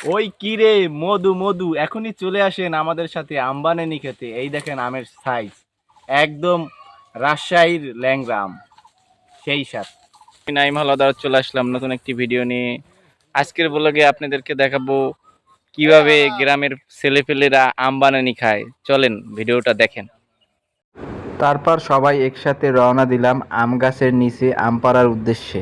ওই কি রে, মধু মধু, এখনই চলে আসেন আমাদের সাথে আম বানানি খেতে। এই দেখেন আমের সাইজ, একদম রাজশাহীর ল্যাংড়া আম, সেই স্বাদ। আমি নাইম হাওলাদার চলে আসলাম নতুন একটি ভিডিও নিয়ে। আজকের ব্লগে আপনাদেরকে দেখাবো কিভাবে গ্রামের ছেলেপেলেরা আম বানানি খায়। চলেন ভিডিওটা দেখেন। তারপর সবাই একসাথে রওনা দিলাম আম গাছের নিচে আম পাড়ার উদ্দেশ্যে।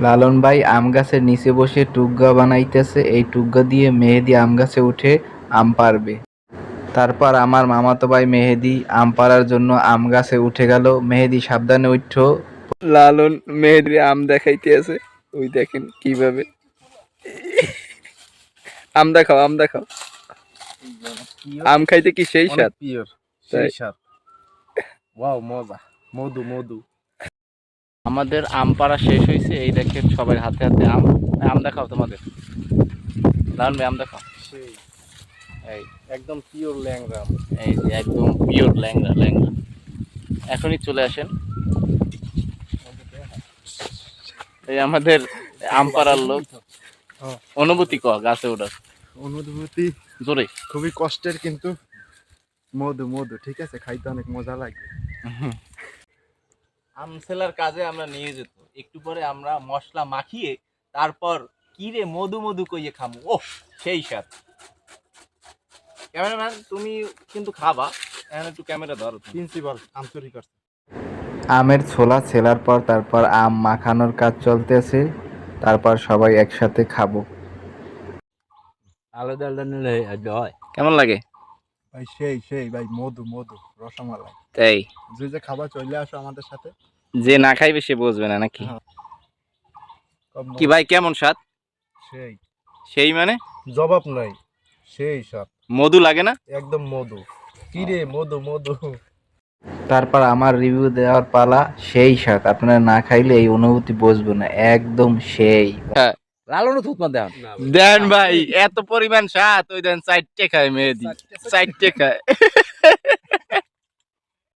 লালন ভাই আম গাছের নিচে বসে টুকগা বানাইতেছে। এই টুকগা দিয়ে মেহেদি আম গাছে উঠে আম পাড়বে। তারপর আমার মামাতো ভাই মেহেদি আম পাড়ার জন্য আম গাছে উঠে গেল। মেহেদি সাবধানে উঠো। লালন মেহেদি আম দেখাইতে আছে, ওই দেখেন কিভাবে। আম দেখাও, আম দেখাও। আম খাইতে কি সেই স্বাদ, পিওর তাই? সেই স্বাদ। ওয়াও, মজা, মধু মধু। আমাদের আম পাড়া শেষ হয়েছে, এই দেখেন সবাই হাতে হাতে আম। আম দেখাও তোমাদের, লালন ভাই আম দেখাও। সেই এই একদম পিওর ল্যাংড়া। এই যে একদম পিওর ল্যাংড়া ল্যাংড়া। এখনই চলে আসেন। এই আমাদের আম পাড়ার লোক। অনুভূতি ক গাছে ওঠার অনুভূতি জোরে। খুবই কষ্টের, কিন্তু মধু মধু, ঠিক আছে, খাইতে অনেক মজা লাগে। আম সেলার কাজে আমরা নিয়ে যেত, একটু পরে আমরা মশলা মাখিয়ে তারপর কি রে মধু মধু কইয়ে খামু। ওহ, সেই স্বাদ। ক্যামেরাম্যান তুমি কিন্তু খাবা, এখন একটু ক্যামেরা ধরো। প্রিন্সিপাল আন্তরিক আছে। আমের ছোলা ছেলার পর তারপর আম মাখানোর কাজ চলতেছে। তারপর সবাই একসাথে খাবো। আলাদা আলাদা নিলে হয়। কেমন লাগে ভাই সেই সেই ভাই, মধু মধু, রসমালাই। তাই? যে যে খাবার চলে আসো আমাদের সাথে। যে না খাইবে সে বুঝবে না নাকি? হ্যাঁ। কি ভাই কেমন স্বাদ? সেই সেই মানে জবাব নাই, সেই স্বাদ, মধু লাগে না? একদম মধু। কি রে মধু মধু। তারপর আমার রিভিউ দেওয়ার পালা। সেই স্বাদ, আপনারা না খাইলে এই অনুভূতি বুঝবেন না, একদম সেই। লালনও থুতমা দেন দেন ভাই, এত পরিমাণ স্বাদ, ওই দেন চারটে খায় মেহেদি, চারটে খায়।